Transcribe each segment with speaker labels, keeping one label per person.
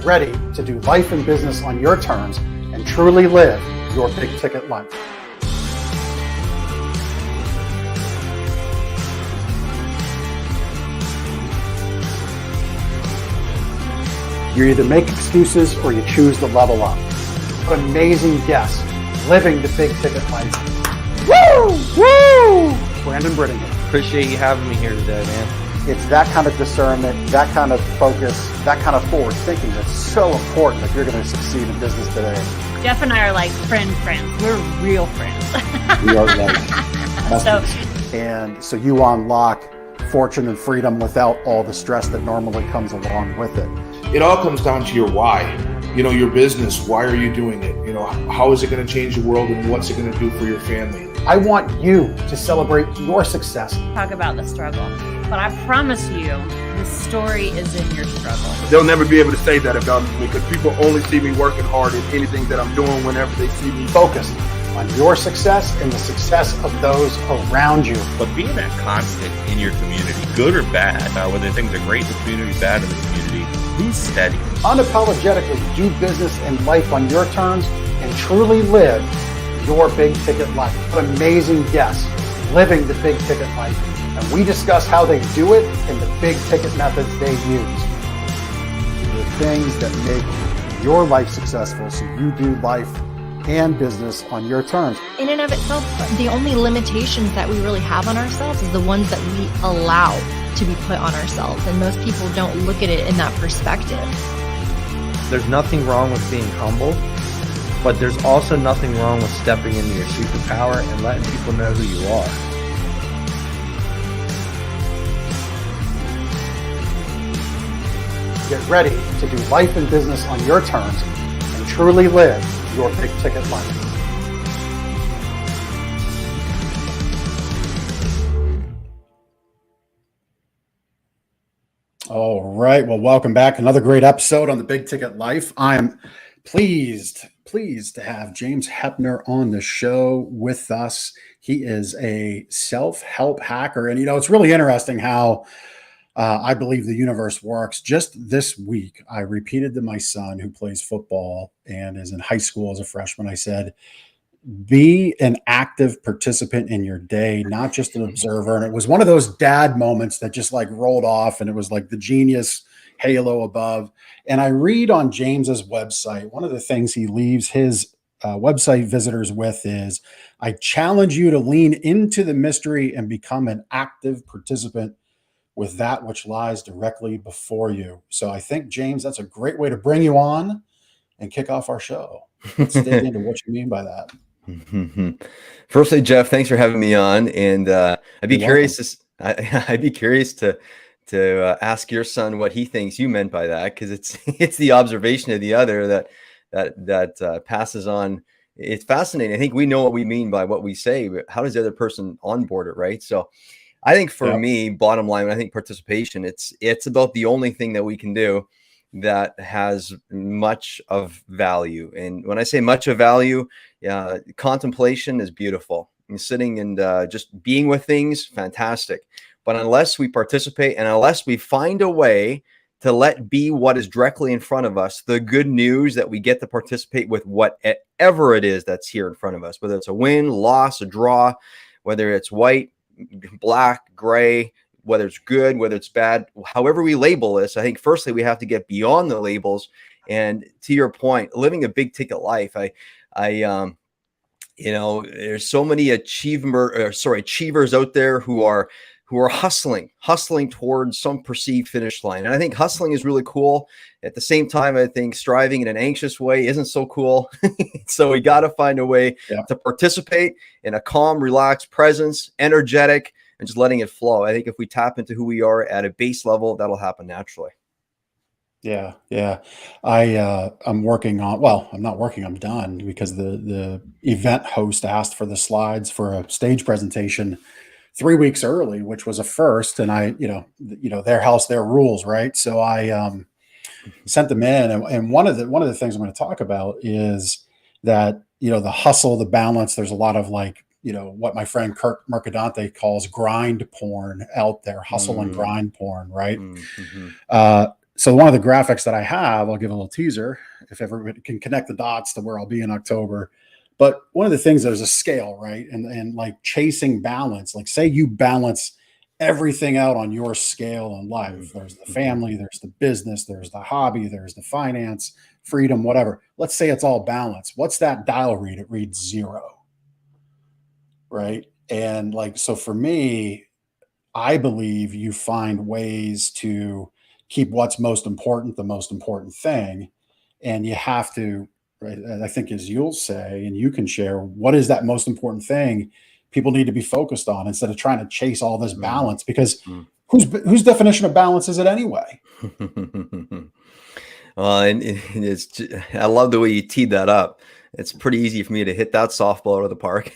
Speaker 1: ready to do life and business on your terms and truly live your big ticket life. You either make excuses or you choose to level up. What amazing guests living the big ticket life. Woo! Woo! Brandon Brittingham.
Speaker 2: Appreciate you having me here today, man.
Speaker 1: It's that kind of discernment, that kind of focus, that kind of forward thinking that's so important if you're going to succeed in business today.
Speaker 3: Jeff and I are like friends. We're real friends.
Speaker 1: We are And so you unlock fortune and freedom without all the stress that normally comes along with it.
Speaker 4: It all comes down to your why. Your business, why are you doing it? How is it going to change the world and what's it going to do for your family?
Speaker 1: I want you to celebrate your success.
Speaker 3: Talk about the struggle. But I promise you, the story is in your struggle.
Speaker 5: They'll never be able to say that about me because people only see me working hard at anything that I'm doing whenever they see me.
Speaker 1: Focused on your success and the success of those around you.
Speaker 6: But being that constant in your community, good or bad, whether things are great in the community, bad in the community, who's steady?
Speaker 1: Unapologetically do business and life on your terms and truly live your big ticket life. What amazing guests living the big ticket life. And we discuss how they do it and the big ticket methods they use. The things that make your life successful so you do life and business on your terms.
Speaker 7: In and of itself, the only limitations that we really have on ourselves is the ones that we allow to be put on ourselves. And most people don't look at it in that perspective.
Speaker 2: There's nothing wrong with being humble, but there's also nothing wrong with stepping into your superpower and letting people know who you are.
Speaker 1: Get ready to do life and business on your terms and truly live your big ticket life. All right. Well, welcome back. Another great episode on the Big Ticket Life. I'm pleased to have James Heppner on the show with us. He is a self-help hacker. And, it's really interesting how I believe the universe works. Just this week, I repeated to my son who plays football and is in high school as a freshman. I said, be an active participant in your day, not just an observer. And it was one of those dad moments that just like rolled off, and it was like the genius halo above. And I read on James's website, one of the things he leaves his website visitors with is, I challenge you to lean into the mystery and become an active participant with that which lies directly before you. So I think, James, that's a great way to bring you on and kick off our show. Let's dig into what you mean by that.
Speaker 8: Firstly, Jeff, thanks for having me on. And I'd be curious to ask your son what he thinks you meant by that, because it's the observation of the other that passes on. It's fascinating. I think we know what we mean by what we say, but how does the other person onboard it, right? So I think for me, bottom line, when I think participation, it's about the only thing that we can do that has much of value. And when I say much of value, contemplation is beautiful. And sitting and just being with things, fantastic. But unless we participate and unless we find a way to let be what is directly in front of us, the good news that we get to participate with whatever it is that's here in front of us, whether it's a win, loss, a draw, whether it's white, black, gray, whether it's good, whether it's bad, however we label this, I think firstly we have to get beyond the labels. And to your point, living a big ticket life, there's so many achievers out there who are hustling towards some perceived finish line. And I think hustling is really cool. At the same time, I think striving in an anxious way isn't so cool. So we got to find a way to participate in a calm, relaxed presence, energetic, and just letting it flow. I think if we tap into who we are at a base level, that'll happen naturally.
Speaker 1: Yeah. I'm working on, I'm not working, I'm done, because the event host asked for the slides for a stage presentation 3 weeks early, which was a first. And I, their house, their rules, right? So I sent them in. And one of the things I'm going to talk about is that, the hustle, the balance, there's a lot of what my friend Kirk Mercadante calls grind porn out there, hustle and grind porn, right? So one of the graphics that I have, I'll give a little teaser if everybody can connect the dots to where I'll be in October. But one of the things, there's a scale, right? And like chasing balance, like say you balance everything out on your scale in life. There's the family, there's the business, there's the hobby, there's the finance, freedom, whatever. Let's say it's all balanced. What's that dial read? It reads 0, right? And like, so for me, I believe you find ways to keep what's most important the most important thing. And you have to, right? And I think, as you'll say, and you can share, what is that most important thing people need to be focused on instead of trying to chase all this balance? Because whose definition of balance is it anyway?
Speaker 8: Well, and I love the way you teed that up. It's pretty easy for me to hit that softball out of the park.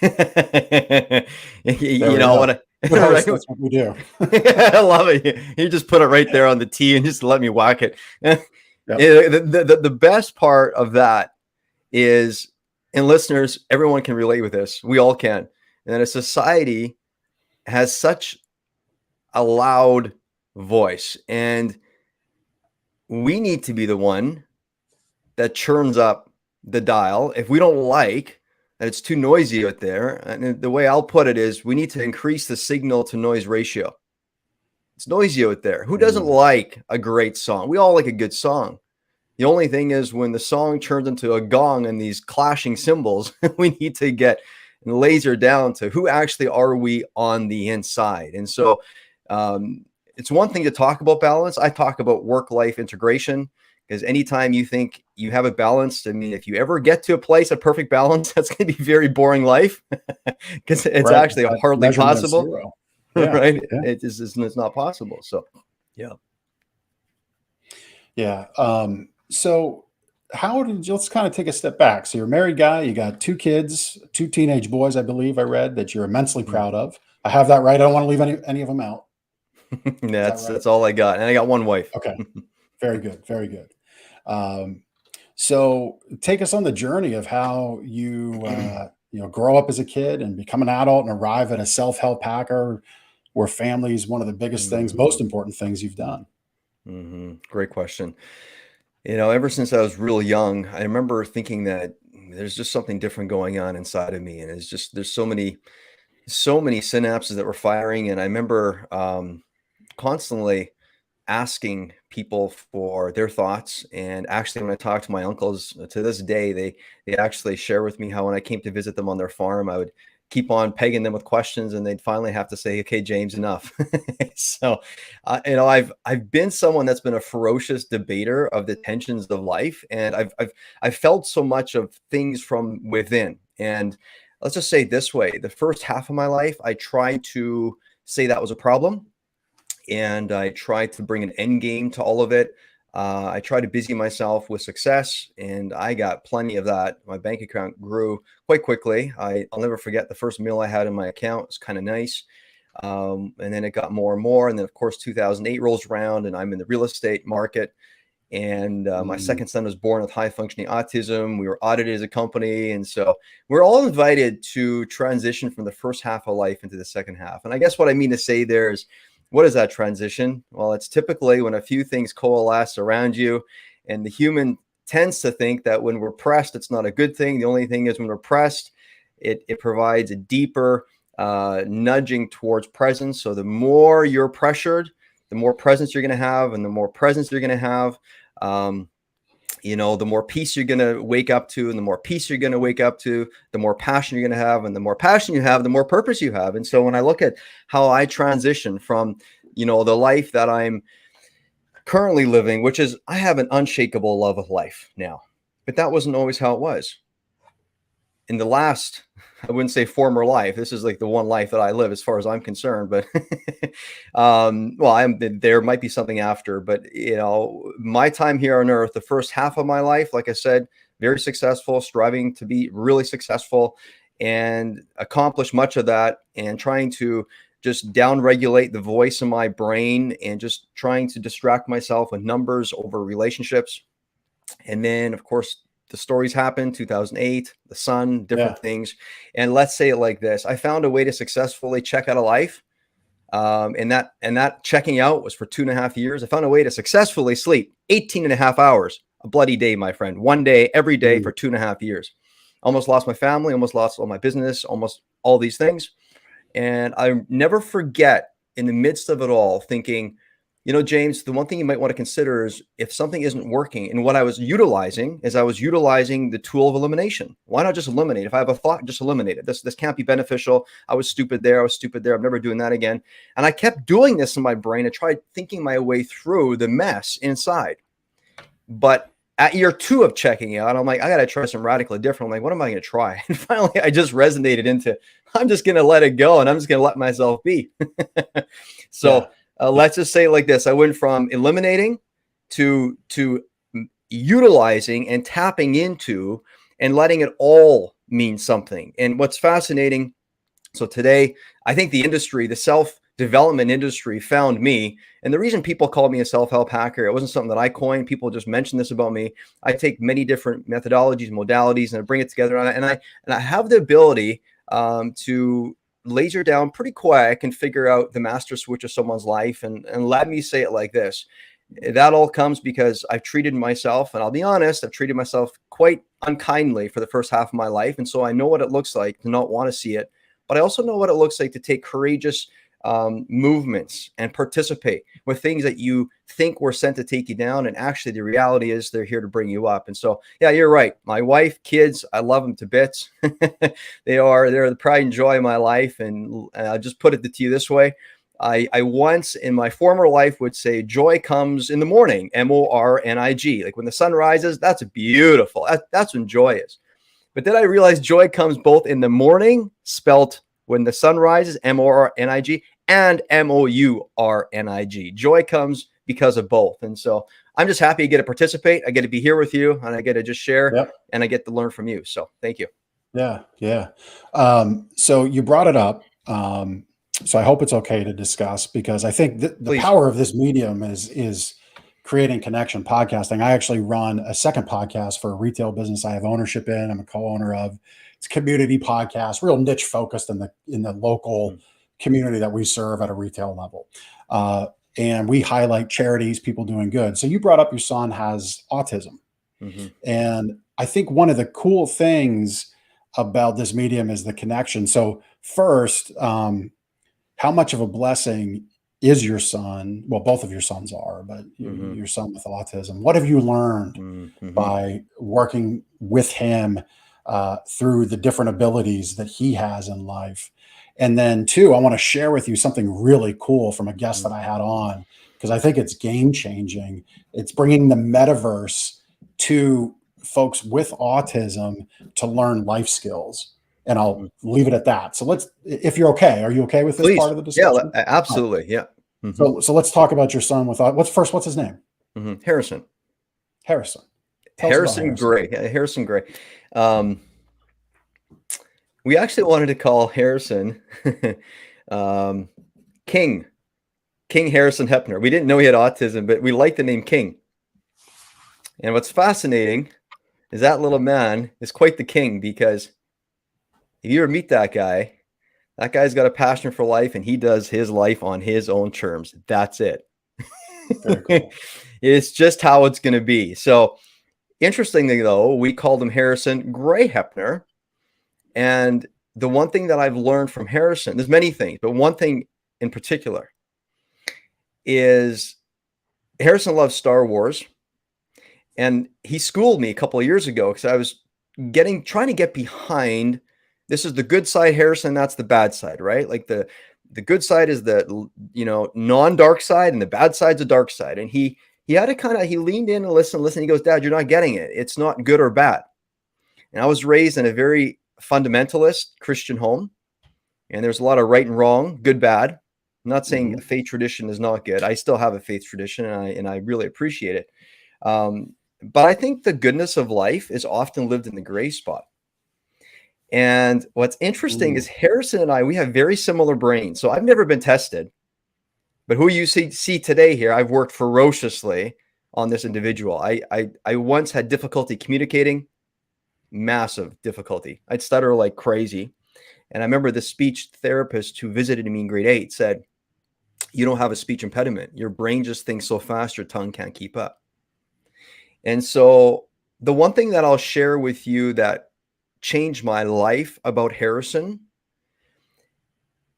Speaker 8: you know what?
Speaker 1: Right? That's what we do.
Speaker 8: I love it. You just put it right there on the tee and just let me whack it.
Speaker 1: Yep.
Speaker 8: The best part of that is, and listeners, everyone can relate with this. We all can. And a society has such a loud voice, and we need to be the one that churns up the dial. If we don't like that it's too noisy out there, and the way I'll put it is, we need to increase the signal to noise ratio. It's noisy out there. Who doesn't like a great song? We all like a good song. The only thing is, when the song turns into a gong and these clashing cymbals, we need to get laser down to who actually are we on the inside. And so it's one thing to talk about balance. I talk about work-life integration, because anytime you think you have it balanced, I mean, if you ever get to a place of perfect balance, that's going to be very boring life, because it's
Speaker 1: Right.
Speaker 8: actually hardly possible.
Speaker 1: Yeah.
Speaker 8: Right?
Speaker 1: Yeah.
Speaker 8: It's not possible. So, yeah.
Speaker 1: Yeah. So how did you, let's kind of take a step back. So you're a married guy, you got 2 kids, 2 teenage boys, I believe I read, that you're immensely proud of. I have that right. I don't want to leave any of them out.
Speaker 8: That's all I got. And I got one wife.
Speaker 1: Okay. Very good. Very good. So take us on the journey of how you, grow up as a kid and become an adult and arrive at a self-help hacker where family is one of the biggest things, most important things you've done.
Speaker 8: Great question. Ever since I was real young, I remember thinking that there's just something different going on inside of me. And there's so many synapses that were firing. And I remember constantly asking people for their thoughts. And actually, when I talk to my uncles to this day, they actually share with me how when I came to visit them on their farm, I would keep on pegging them with questions, and they'd finally have to say, "Okay, James, enough." So, I've been someone that's been a ferocious debater of the tensions of life, and I've felt so much of things from within. And let's just say it this way: the first half of my life, I tried to say that was a problem, and I tried to bring an end game to all of it. I tried to busy myself with success, and I got plenty of that. My bank account grew quite quickly. I'll never forget the first meal I had in my account. It was kind of nice. And then it got more and more. And then, of course, 2008 rolls around, and I'm in the real estate market. And my second son was born with high functioning autism. We were audited as a company. And so we're all invited to transition from the first half of life into the second half. And I guess what I mean to say there is, what is that transition? Well, it's typically when a few things coalesce around you, and the human tends to think that when we're pressed, it's not a good thing. The only thing is, when we're pressed, it provides a deeper nudging towards presence. So the more you're pressured, the more presence you're going to have, and the more presence you're going to have, the more peace you're going to wake up to, and the more peace you're going to wake up to, the more passion you're going to have, and the more passion you have, the more purpose you have. And so when I look at how I transition from, the life that I'm currently living, which is, I have an unshakable love of life now, but that wasn't always how it was. In the last, I wouldn't say former life, this is like the one life that I live as far as I'm concerned, but there might be something after, but my time here on earth, the first half of my life, like I said, very successful, striving to be really successful and accomplish much of that, and trying to just down-regulate the voice in my brain and just trying to distract myself with numbers over relationships. And then, of course, the stories happened, 2008, the sun, different things. And let's say it like this: I found a way to successfully check out of life And that checking out was for 2.5 years. I found a way to successfully sleep 18.5 hours a bloody day, my friend. One day, every day for 2.5 years. Almost lost my family, almost lost all my business, almost all these things. And I never forget in the midst of it all thinking, James, the one thing you might want to consider is if something isn't working. And what I was utilizing is I was utilizing the tool of elimination. Why not just eliminate? If I have a thought, just eliminate it. This can't be beneficial. I was stupid there. I'm never doing that again. And I kept doing this in my brain. I tried thinking my way through the mess inside. But at year 2 of checking out, I'm like, I got to try something radically different. I'm like, what am I going to try? And finally, I just resonated into, I'm just going to let it go and I'm just going to let myself be. Let's just say it like this. I went from eliminating to utilizing and tapping into and letting it all mean something. And what's fascinating, so today, I think the industry, the self-development industry found me. And the reason people call me a self-help hacker, it wasn't something that I coined. People just mention this about me. I take many different methodologies, modalities, and I bring it together. And I have the ability to laser down pretty quick and figure out the master switch of someone's life. And let me say it like this. That all comes because I've treated myself, and I'll be honest, I've treated myself quite unkindly for the first half of my life. And so I know what it looks like to not want to see it, but I also know what it looks like to take courageous movements and participate with things that you think were sent to take you down. And actually the reality is they're here to bring you up. And so, yeah, you're right. My wife, kids, I love them to bits. They're the pride and joy of my life. And I'll just put it to you this way. I once in my former life would say joy comes in the morning, MORNIG. Like when the sun rises, that's beautiful. That's when joy is. But then I realized joy comes both in the morning, spelt when the sun rises, MORNIG, and MOURNIG. Joy comes because of both. And so I'm just happy to get to participate. I get to be here with you, and I get to just share, and I get to learn from you. So thank you.
Speaker 1: Yeah. So you brought it up. So I hope it's okay to discuss, because I think the power of this medium is creating connection, podcasting. I actually run a second podcast for a retail business I have ownership in. I'm a co-owner of. It's a community podcast, real niche focused in the local community that we serve at a retail level. And we highlight charities, people doing good. So you brought up your son has autism. Mm-hmm. And I think one of the cool things about this medium is the connection. So first, how much of a blessing is your son? Well, both of your sons are, but your son with autism. What have you learned by working with him through the different abilities that he has in life? And then 2, I want to share with you something really cool from a guest that I had on, because I think it's game changing. It's bringing the metaverse to folks with autism to learn life skills. And I'll leave it at that. So if you're okay, are you okay with this part of the discussion?
Speaker 8: Yeah, absolutely. Yeah.
Speaker 1: Mm-hmm. So let's talk about your son with what's his name?
Speaker 8: Harrison.
Speaker 1: Harrison
Speaker 8: Gray. Yeah, Harrison Gray. We actually wanted to call Harrison King Harrison Heppner. We didn't know he had autism, but we liked the name King. And what's fascinating is that little man is quite the king, because if you ever meet that guy's got a passion for life, and he does his life on his own terms. That's it. Very cool. It's just how it's going to be. So interestingly, though, we called him Harrison Gray Heppner. And the one thing that I've learned from Harrison, there's many things, but one thing in particular is Harrison loves Star Wars. And he schooled me a couple of years ago, because I was trying to get behind. This is the good side, Harrison. That's the bad side, right? Like the good side is the, non-dark side, and the bad side's the dark side. And he had to he leaned in and listen. He goes, Dad, you're not getting it. It's not good or bad. And I was raised in a very fundamentalist Christian home, and there's a lot of right and wrong, good, bad. I'm not saying a faith tradition is not good. I still have a faith tradition, and I really appreciate it. But I think the goodness of life is often lived in the gray spot. And what's interesting is Harrison and we have very similar brains. So I've never been tested, but who you see today here, I've worked ferociously on this individual. I once had difficulty communicating, massive difficulty. I'd stutter like crazy. And I remember the speech therapist who visited me in grade 8 said, you don't have a speech impediment. Your brain just thinks so fast, your tongue can't keep up. And so the one thing that I'll share with you that changed my life about Harrison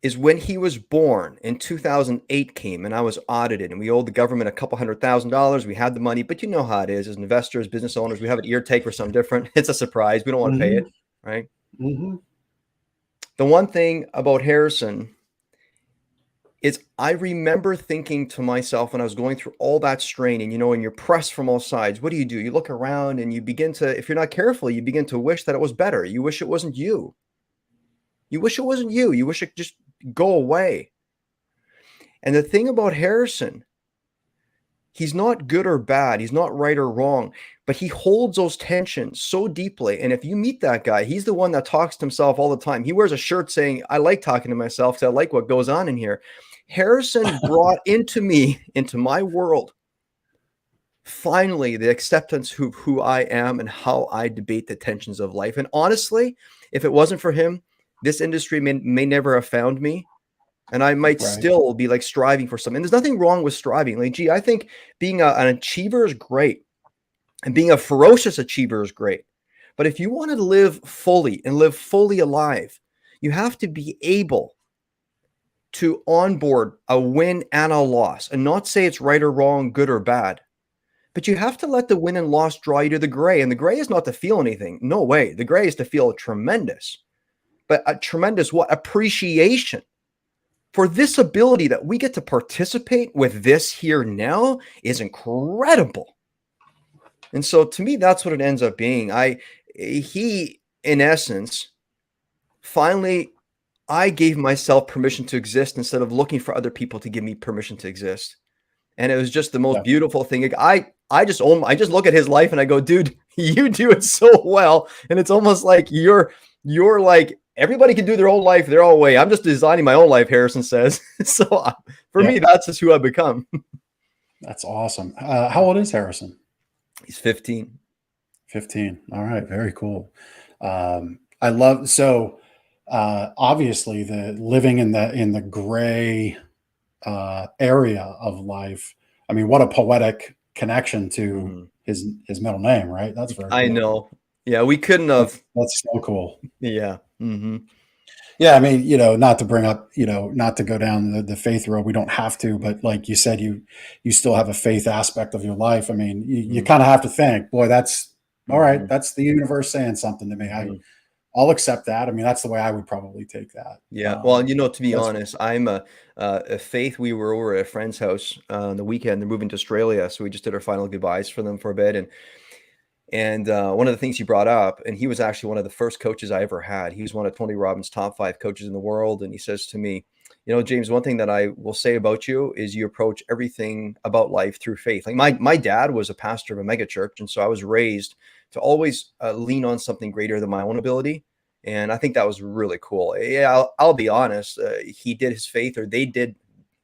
Speaker 8: is when he was born in 2008 came and I was audited and we owed the government a couple $100,000. We had the money, but you know how it is as investors, business owners, we have an ear take for something different. It's a surprise. We don't want to pay it, right? The one thing about Harrison is I remember thinking to myself when I was going through all that strain and, and you're pressed from all sides, what do? You look around and you begin to, if you're not careful, you begin to wish that it was better. You wish it wasn't you. You wish it wasn't you. You wish it just go away. And the thing about Harrison, he's not good or bad. He's not right or wrong, but he holds those tensions so deeply. And if you meet that guy, he's the one that talks to himself all the time. He wears a shirt saying, I like talking to myself because I like what goes on in here. Harrison brought into my world, finally, the acceptance of who I am and how I debate the tensions of life. And honestly, if it wasn't for him, this industry may never have found me. And I might still be like striving for something. And there's nothing wrong with striving. Like, I think being an achiever is great. And being a ferocious achiever is great. But if you want to live fully and live fully alive, you have to be able to onboard a win and a loss and not say it's right or wrong, good or bad. But you have to let the win and loss draw you to the gray. And the gray is not to feel anything. No way. The gray is to feel tremendous. But a tremendous what? Appreciation for this ability that we get to participate with this here now is incredible. And so to me, that's what it ends up being. He, in essence, finally, I gave myself permission to exist instead of looking for other people to give me permission to exist. And it was just the most beautiful thing. I just look at his life and I go, dude, you do it so well. And it's almost like you're like, everybody can do their own life their own way. I'm just designing my own life, Harrison says. So for me, that's just who I've become.
Speaker 1: That's awesome. How old is Harrison?
Speaker 8: He's 15.
Speaker 1: 15. All right. Very cool. I love, so obviously the living in the gray area of life. I mean, what a poetic connection to his middle name, right? That's very cool.
Speaker 8: I know. Yeah, we couldn't have.
Speaker 1: That's so cool.
Speaker 8: Yeah.
Speaker 1: Yeah, I mean, not to bring up, not to go down the faith road. We don't have to, but like you said, you still have a faith aspect of your life. I mean, you kind of have to think, boy, that's all right. That's the universe saying something to me. I'll accept that. I mean, that's the way I would probably take that.
Speaker 8: Yeah. Well, to be honest, I'm a faith. We were over at a friend's house on the weekend. They're moving to Australia. So we just did our final goodbyes for them for a bit. And one of the things he brought up, and he was actually one of the first coaches I ever had. He was one of Tony Robbins' top 5 coaches in the world. And he says to me, James, one thing that I will say about you is you approach everything about life through faith. Like my dad was a pastor of a mega church. And so I was raised to always lean on something greater than my own ability. And I think that was really cool. Yeah, I'll be honest. He did his faith, or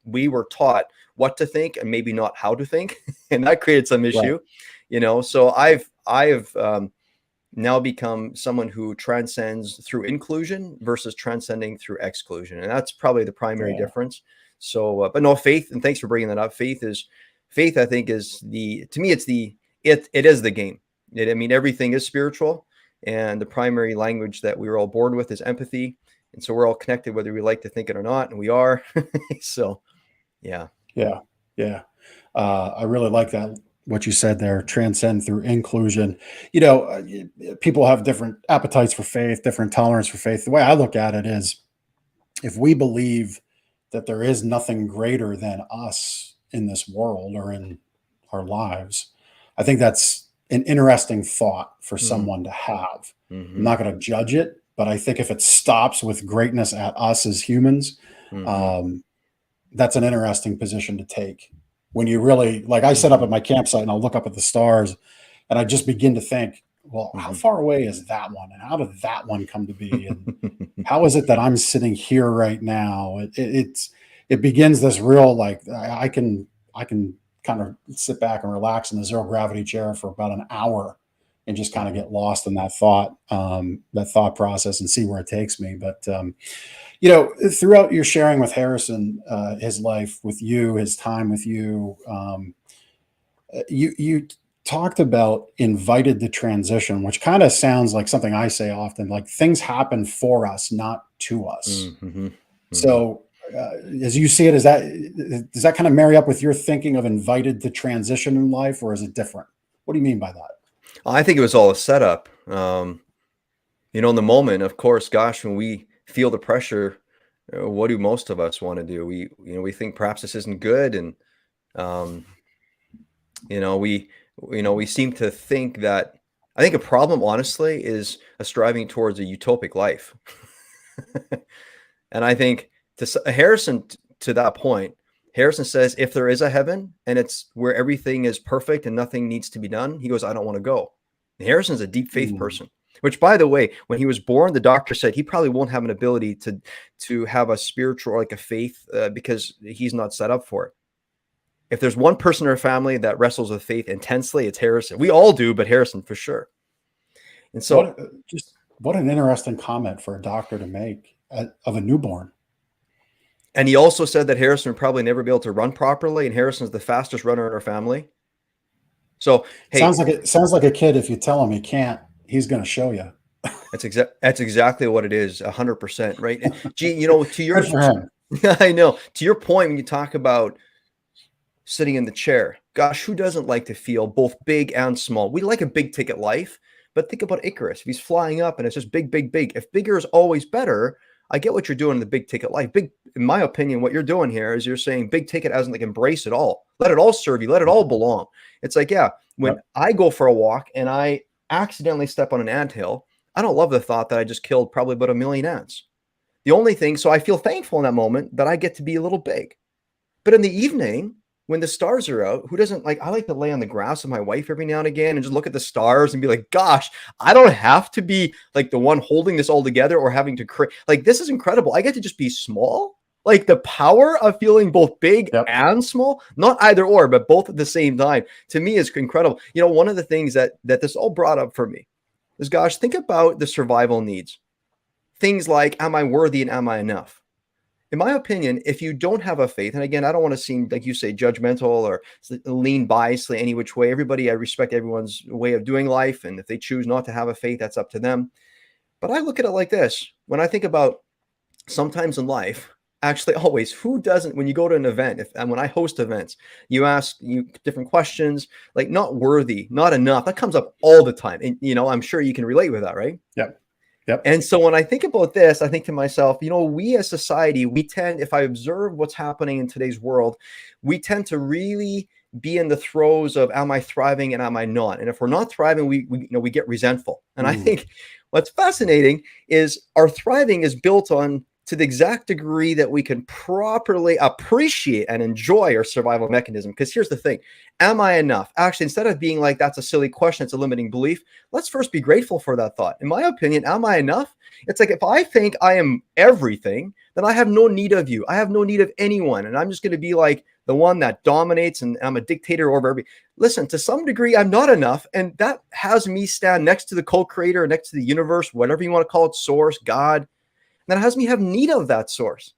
Speaker 8: we were taught what to think and maybe not how to think. And that created some issue, So I've now become someone who transcends through inclusion versus transcending through exclusion. And that's probably the primary difference. So, but no, faith, and thanks for bringing that up. Faith, I think is to me, it is the game. Everything is spiritual, and the primary language that we were all born with is empathy. And so we're all connected, whether we like to think it or not. And we are. So, yeah.
Speaker 1: I really like that. What you said there, transcend through inclusion. People have different appetites for faith, different tolerance for faith. The way I look at it is, if we believe that there is nothing greater than us in this world or in our lives, I think that's an interesting thought for someone to have. I'm not going to judge it, but I think if it stops with greatness at us as humans, that's an interesting position to take. When you really, like, I set up at my campsite and I'll look up at the stars and I just begin to think, well, how far away is that one? And how did that one come to be? And how is it that I'm sitting here right now? It begins this real, like, I can kind of sit back and relax in the zero gravity chair for about an hour and just kind of get lost in that thought process and see where it takes me. But throughout your sharing with Harrison, his life with you, his time with you, you talked about invited the transition, which kind of sounds like something I say often, like things happen for us, not to us.
Speaker 8: Mm-hmm. Mm-hmm.
Speaker 1: So as you see it, does that kind of marry up with your thinking of invited to transition in life, or is it different? What do you mean by that?
Speaker 8: I think it was all a setup. In the moment, of course, gosh, when we feel the pressure, what do most of us want to do? We think perhaps this isn't good, and we seem to think that. I think a problem, honestly, is a striving towards a utopic life. And I think Harrison, to that point, Harrison says, if there is a heaven and it's where everything is perfect and nothing needs to be done, he goes, I don't want to go. And Harrison's a deep faith person, which, by the way, when he was born, the doctor said he probably won't have an ability to have a spiritual, like a faith, because he's not set up for it. If there's one person in our family that wrestles with faith intensely, it's Harrison. We all do, but Harrison for sure. And so
Speaker 1: what an interesting comment for a doctor to make of a newborn.
Speaker 8: And he also said that Harrison would probably never be able to run properly, and Harrison's the fastest runner in our family. So hey,
Speaker 1: sounds like a kid. If you tell him he can't, he's going to show you.
Speaker 8: That's exactly what it is, 100%, right? And gee, to your I know, to your point, when you talk about sitting in the chair, gosh, who doesn't like to feel both big and small? We like a big ticket life, but think about Icarus. If he's flying up and it's just big, big, big. If bigger is always better, I get what you're doing in the big ticket life. Big, in my opinion, what you're doing here is you're saying big ticket as in like embrace it all. Let it all serve you. Let it all belong. It's like, yeah, when I go for a walk and I accidentally step on an anthill, I don't love the thought that I just killed probably about 1 million ants. The only thing, so I feel thankful in that moment that I get to be a little big. But in the evening, when the stars are out, who doesn't like, I like to lay on the grass with my wife every now and again and just look at the stars and be like, gosh, I don't have to be like the one holding this all together or having to create, like, this is incredible. I get to just be small. Like the power of feeling both big and small, not either or, but both at the same time, to me is incredible. One of the things that this all brought up for me is, gosh, think about the survival needs. Things like, am I worthy and am I enough? In my opinion, if you don't have a faith, and again, I don't want to seem, like you say, judgmental or lean biasly any which way. I respect everyone's way of doing life. And if they choose not to have a faith, that's up to them. But I look at it like this. When I think about sometimes in life, actually always, who doesn't, when you go to an event, and when I host events, you ask different questions, like not worthy, not enough. That comes up all the time. And, I'm sure you can relate with that, right?
Speaker 1: Yep.
Speaker 8: And so when I think about this, I think to myself, we as society, we tend, if I observe what's happening in today's world, we tend to really be in the throes of, am I thriving and am I not? And if we're not thriving, we get resentful. And I think what's fascinating is our thriving is built on, to the exact degree that we can properly appreciate and enjoy our survival mechanism. Because here's the thing, am I enough? Actually, instead of being like, that's a silly question, it's a limiting belief, let's first be grateful for that thought. In my opinion, am I enough? It's like, if I think I am everything, then I have no need of you. I have no need of anyone. And I'm just going to be like the one that dominates and I'm a dictator over every. Listen, to some degree, I'm not enough. And that has me stand next to the co-creator, next to the universe, whatever you want to call it, source, God. That has me have need of that source,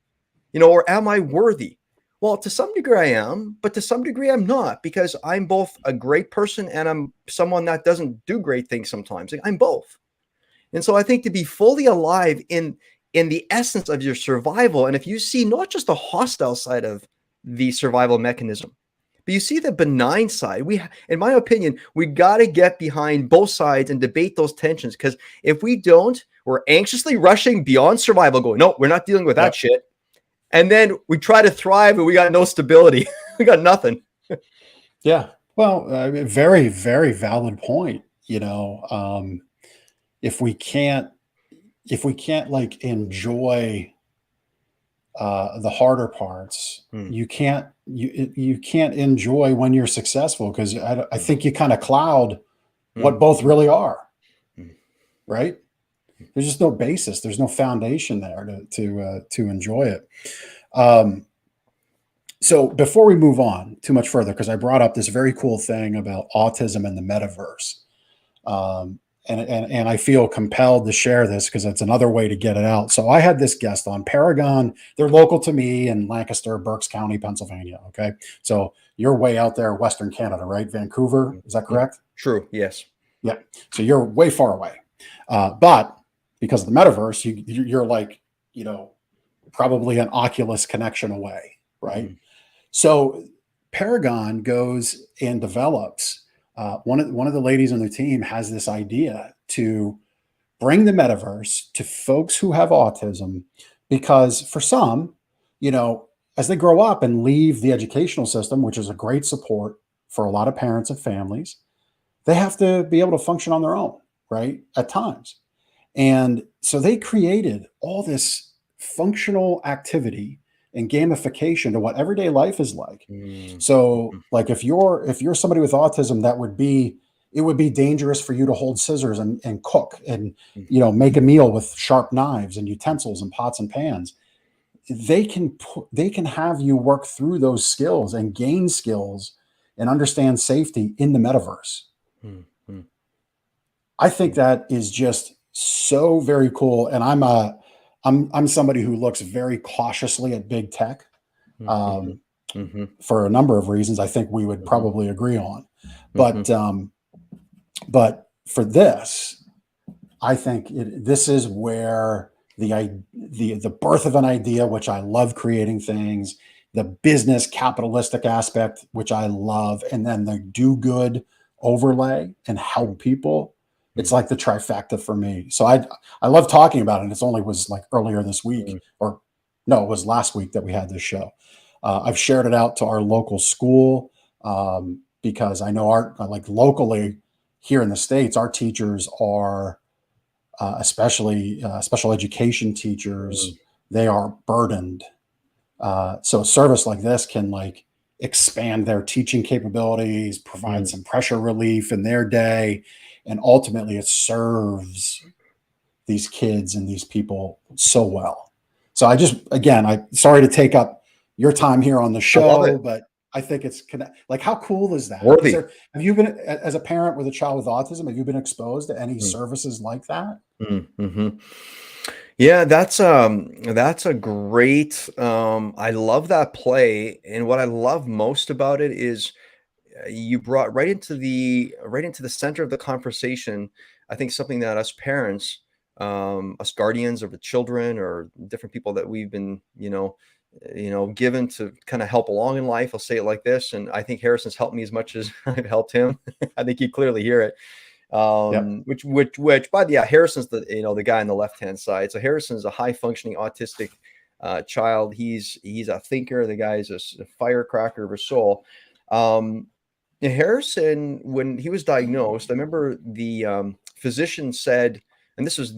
Speaker 8: or am I worthy? Well, to some degree I am, but to some degree I'm not, because I'm both a great person and I'm someone that doesn't do great things sometimes. Like, I'm both. And so I think to be fully alive in the essence of your survival, and if you see not just the hostile side of the survival mechanism, but you see the benign side, in my opinion, we got to get behind both sides and debate those tensions. Because if we don't, we're anxiously rushing beyond survival, going, no, we're not dealing with that shit. And then we try to thrive and we got no stability. We got nothing.
Speaker 1: Yeah. Well, very, very valid point. If we can't like enjoy the harder parts, you can't enjoy when you're successful, because I think you kind of cloud what both really are, right? There's just no basis. There's no foundation there to enjoy it. So before we move on too much further, because I brought up this very cool thing about autism and the metaverse, And I feel compelled to share this because it's another way to get it out. So I had this guest on Paragon. They're local to me in Lancaster, Berks County, Pennsylvania. Okay. So you're way out there, Western Canada, right? Vancouver. Is that correct?
Speaker 8: True. Yes.
Speaker 1: Yeah. So you're way far away. But because of the metaverse, you're like, probably an Oculus connection away. Right.
Speaker 8: Mm-hmm.
Speaker 1: So Paragon goes and develops, one of the ladies on the team has this idea to bring the metaverse to folks who have autism, because for some, as they grow up and leave the educational system, which is a great support for a lot of parents and families, they have to be able to function on their own, right? At times. And so they created all this functional activity and gamification to what everyday life is like. So like if you're somebody with autism, it would be dangerous for you to hold scissors and cook and make a meal with sharp knives and utensils and pots and pans. They can have you work through those skills and gain skills and understand safety in the metaverse. I think that is just so very cool. And I'm somebody who looks very cautiously at big tech, for a number of reasons. I think we would probably agree on, but for this, I think this is where the birth of an idea, which I love creating things, the business capitalistic aspect, which I love, and then the do good overlay and help people. It's like the trifecta for me. So I love talking about it. It only was like earlier this week, or no, it was last week that we had this show. I've shared it out to our local school, because I know like locally here in the States, our teachers are, especially special education teachers, they are burdened. So a service like this can like expand their teaching capabilities, provide some pressure relief in their day. And ultimately it serves these kids and these people so well. So I'm sorry to take up your time here on the show, but I think it's like, how cool is that?
Speaker 8: Worthy.
Speaker 1: Have you been, as a parent with a child with autism, have you been exposed to any services like that?
Speaker 8: Yeah, that's a great, I love that play. And what I love most about it is you brought right into the center of the conversation. I think something that us parents, us guardians of the children, or different people that we've been, given to kind of help along in life. I'll say it like this. And I think Harrison's helped me as much as I've helped him. I think you clearly hear it. Which, but yeah, Harrison's the guy on the left-hand side. So Harrison's a high functioning autistic child. He's a thinker. The guy's a firecracker of a soul. Harrison, when he was diagnosed, I remember the physician said, and this was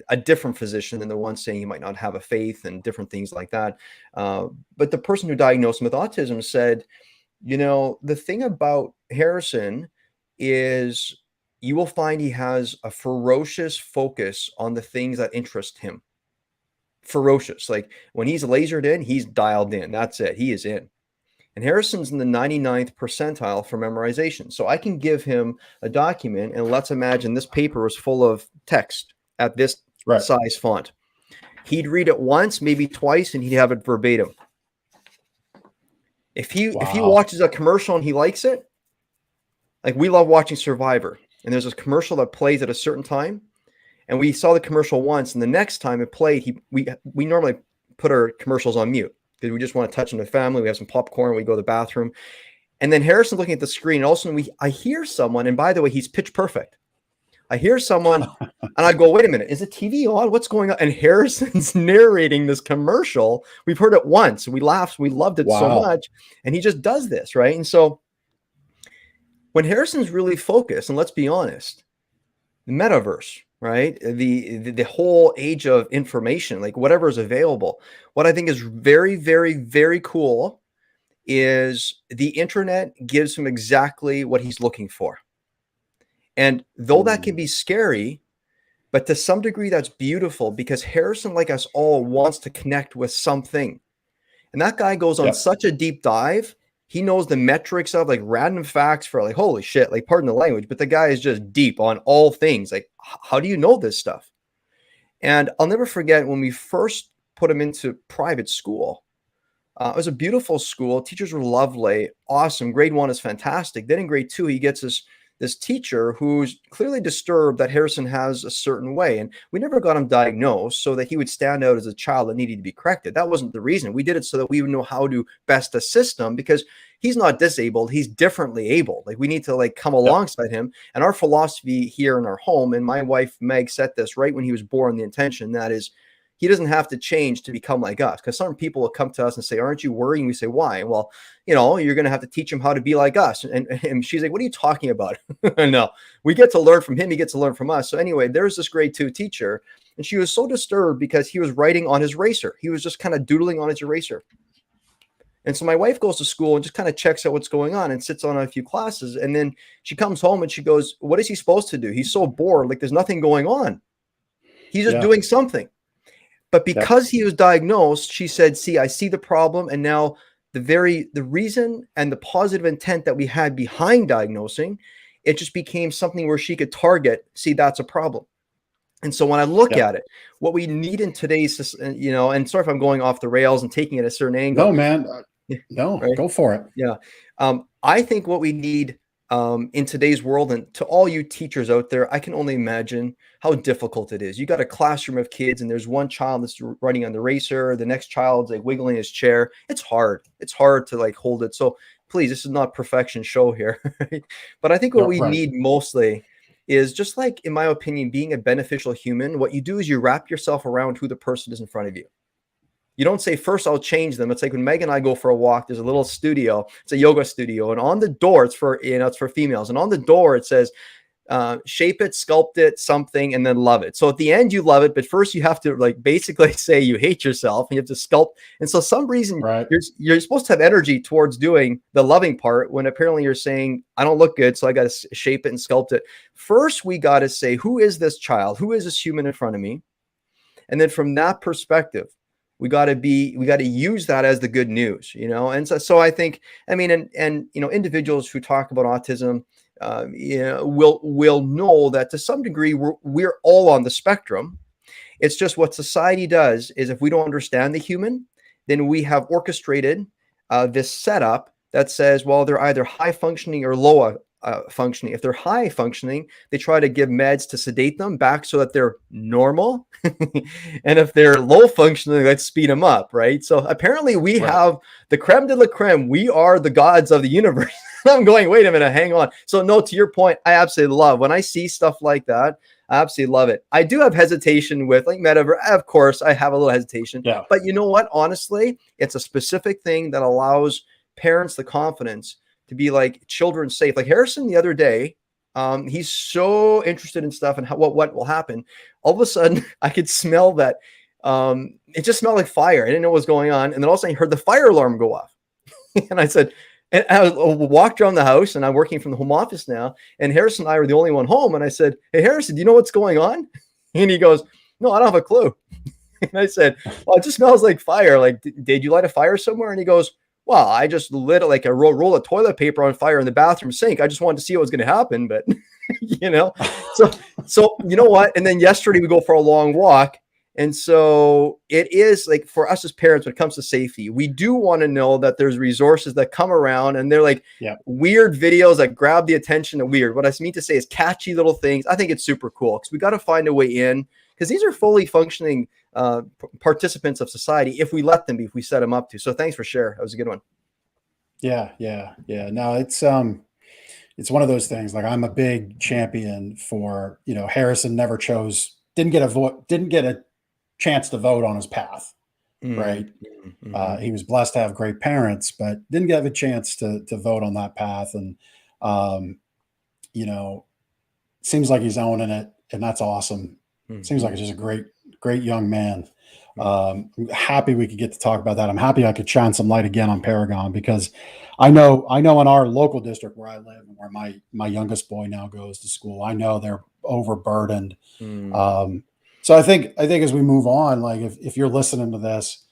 Speaker 8: a different physician than the one saying he might not have a faith and different things like that. But the person who diagnosed him with autism said, the thing about Harrison is you will find he has a ferocious focus on the things that interest him. Ferocious. Like when he's lasered in, he's dialed in. That's it. He is in. And Harrison's in the 99th percentile for memorization. So I can give him a document, and let's imagine this paper was full of text at this size font. He'd read it once, maybe twice, and he'd have it verbatim. If he watches a commercial and he likes it, like we love watching Survivor, and there's a commercial that plays at a certain time, and we saw the commercial once, and the next time it played, we normally put our commercials on mute because we just want to touch on the family. We have some popcorn. We go to the bathroom. And then Harrison's looking at the screen. And all of a sudden I hear someone, and by the way, he's pitch perfect. I hear someone and I go, wait a minute, is the TV on? What's going on? And Harrison's narrating this commercial. We've heard it once. We laughed. We loved it so much. And he just does this, right? And so when Harrison's really focused, and let's be honest, the metaverse, right? The whole age of information, like whatever is available. What I think is very, very, very cool is the internet gives him exactly what he's looking for. And though that can be scary, but to some degree that's beautiful, because Harrison, like us all, wants to connect with something. And that guy goes on such a deep dive. He knows the metrics of like random facts for like, holy shit, like pardon the language, but the guy is just deep on all things. Like, how do you know this stuff? And I'll never forget when we first put him into private school. It was a beautiful school. Teachers were lovely, awesome. Grade 1 is fantastic. Then in grade 2, he gets this teacher who's clearly disturbed that Harrison has a certain way. And we never got him diagnosed so that he would stand out as a child that needed to be corrected. That wasn't the reason. We did it so that we would know how to best assist him, because he's not disabled. He's differently able. Like, we need to like come alongside him. And our philosophy here in our home, and my wife, Meg, set this right when he was born, the intention that is, he doesn't have to change to become like us. Because some people will come to us and say, aren't you worried? And we say, why? Well, you know, you're going to have to teach him how to be like us. And she's like, what are you talking about? No, we get to learn from him. He gets to learn from us. So anyway, there's this grade 2 teacher, and she was so disturbed because he was writing on his eraser. He was just kind of doodling on his eraser. And so my wife goes to school and just kind of checks out what's going on and sits on a few classes. And then she comes home and she goes, what is he supposed to do? He's so bored. Like, there's nothing going on. He's just doing something. But because he was diagnosed, she said, see, I see the problem. And now the reason and the positive intent that we had behind diagnosing, it just became something where she could target, see, that's a problem. And so when I look at it, what we need in today's, you know, and sorry if I'm going off the rails and taking it a certain angle.
Speaker 1: No, man. No, right? Go for it.
Speaker 8: Yeah. I think what we need in today's world, and to all you teachers out there, I can only imagine how difficult it is. You got a classroom of kids and there's one child that's running on the racer. The next child's like wiggling his chair. It's hard. It's hard to like hold it. So please, this is not perfection show here. Right? But I think what we need mostly is just like, in my opinion, being a beneficial human. What you do is you wrap yourself around who the person is in front of you. You don't say, first I'll change them. It's like when Meg and I go for a walk, there's a little studio. It's a yoga studio. And on the door, it's for, you know, it's for females. And on the door, it says, shape it, sculpt it, something, and then love it. So at the end, you love it. But first you have to like basically say you hate yourself and you have to sculpt. And so some reason you're supposed to have energy towards doing the loving part when apparently you're saying, I don't look good, so I got to shape it and sculpt it. First, we got to say, who is this child? Who is this human in front of me? And then from that perspective, we got to use that as the good news, you know? And so I think, I mean, and, you know, individuals who talk about autism, you know, will know that to some degree, we're all on the spectrum. It's just what society does is, if we don't understand the human, then we have orchestrated this setup that says, well, they're either high functioning or low functioning. If they're high functioning, they try to give meds to sedate them back so that they're normal. And if they're low functioning, let's speed them up, right? So apparently we have the creme de la creme. We are the gods of the universe. I'm going, wait a minute, hang on. So no, to your point, I absolutely love when I see stuff like that. I absolutely love it. I do have hesitation with like metaverse. Of course, I have a little hesitation. Yeah. But you know what? Honestly, it's a specific thing that allows parents the confidence to be like children safe. Like Harrison the other day, he's so interested in stuff and what will happen. All of a sudden, I could smell that. It just smelled like fire. I didn't know what was going on. And then all of a sudden, I heard the fire alarm go off. And I said, and I walked around the house, and I'm working from the home office now. And Harrison and I were the only one home. And I said, hey, Harrison, do you know what's going on? And he goes, no, I don't have a clue. And I said, well, it just smells like fire. Like, did you light a fire somewhere? And he goes, well, I just lit like a roll of toilet paper on fire in the bathroom sink. I just wanted to see what was going to happen, but you know, so you know what? And then yesterday we go for a long walk. And so it is like, for us as parents, when it comes to safety, we do want to know that there's resources that come around, and they're like weird videos that grab the attention of weird. What I mean to say is catchy little things. I think it's super cool because we got to find a way in, because these are fully functioning participants of society if we let them be, if we set them up to. So thanks for sharing. That was a good one. Yeah.
Speaker 1: No, it's one of those things. Like, I'm a big champion for, you know, Harrison never didn't get a chance to vote on his path. Right. He was blessed to have great parents, but didn't get a chance to vote on that path. And, you know, seems like he's owning it, and that's awesome. Seems like it's just a great young man. I'm happy we could get to talk about that. I'm happy I could shine some light again on Paragon, because I know in our local district where I live and where my youngest boy now goes to school, I know they're overburdened. So I think as we move on, like if you're listening to this,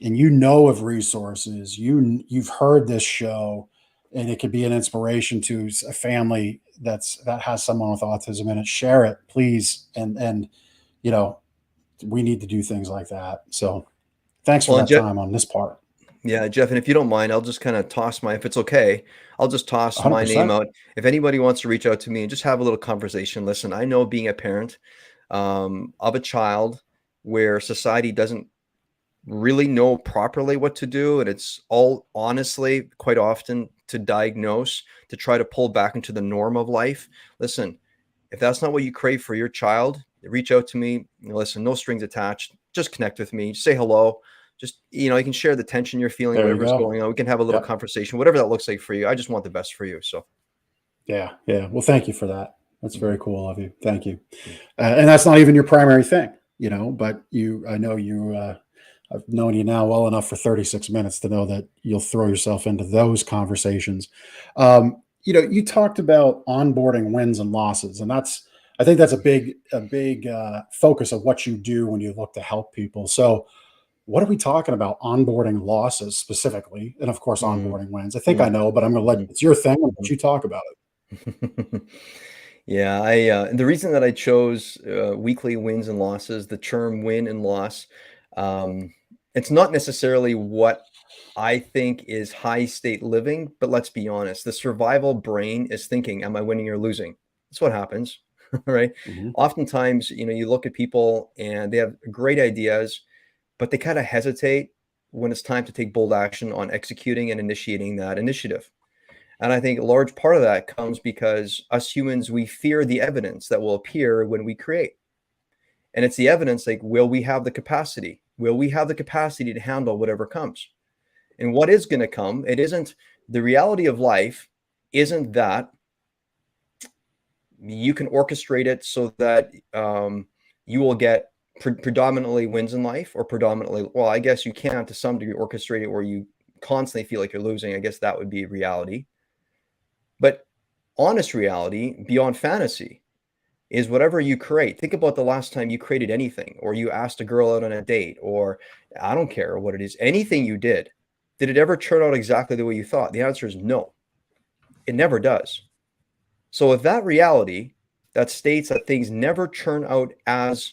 Speaker 1: and you know of resources, you've heard this show, and it could be an inspiration to a family that has someone with autism in it, share it, please. And you know, we need to do things like that. So thanks for
Speaker 8: Well, and
Speaker 1: that time on this part.
Speaker 8: yeah, Jeff, and if you don't mind, I'll just kind of toss if it's okay, I'll just toss my name
Speaker 1: 100%.
Speaker 8: out. If anybody wants to reach out to me and just have a little conversation, listen, I know being a parent of a child where society doesn't really know properly what to do, and it's all honestly quite often to diagnose, to try to pull back into the norm of life. Listen, if that's not what you crave for your child, reach out to me. Listen, no strings attached. Just connect with me. Say hello. Just, you can share the tension you're feeling,
Speaker 1: There you
Speaker 8: whatever's
Speaker 1: go.
Speaker 8: going on. We can have a little
Speaker 1: Yep.
Speaker 8: conversation, whatever that looks like for you. I just want the best for you. So,
Speaker 1: Yeah. Well, thank you for that. That's very cool of you. Thank you. And that's not even your primary thing, but I know I've known you now well enough for 36 minutes to know that you'll throw yourself into those conversations. You talked about onboarding wins and losses, and I think that's a big focus of what you do when you look to help people. So what are we talking about onboarding losses specifically? And of course, onboarding wins. I think I know, but I'm going to it's your thing. I'll let you talk about it.
Speaker 8: Yeah, the reason that I chose weekly wins and losses, the term win and loss, it's not necessarily what I think is high state living, but let's be honest, the survival brain is thinking, am I winning or losing? That's what happens, right?
Speaker 1: Mhm.
Speaker 8: Oftentimes, you look at people and they have great ideas, but they kind of hesitate when it's time to take bold action on executing and initiating that initiative. And I think a large part of that comes because us humans, we fear the evidence that will appear when we create. And it's the evidence like, will we have the capacity? Will we have the capacity to handle whatever comes? And what is going to come? It isn't the reality of life, isn't that you can orchestrate it so that you will get predominantly wins in life, or predominantly, well, I guess you can to some degree orchestrate it where you constantly feel like you're losing. I guess that would be reality. But honest reality beyond fantasy is whatever you create. Think about the last time you created anything, or you asked a girl out on a date, or I don't care what it is, anything you did. Did it ever turn out exactly the way you thought? The answer is no. It never does. So with that reality that states that things never turn out as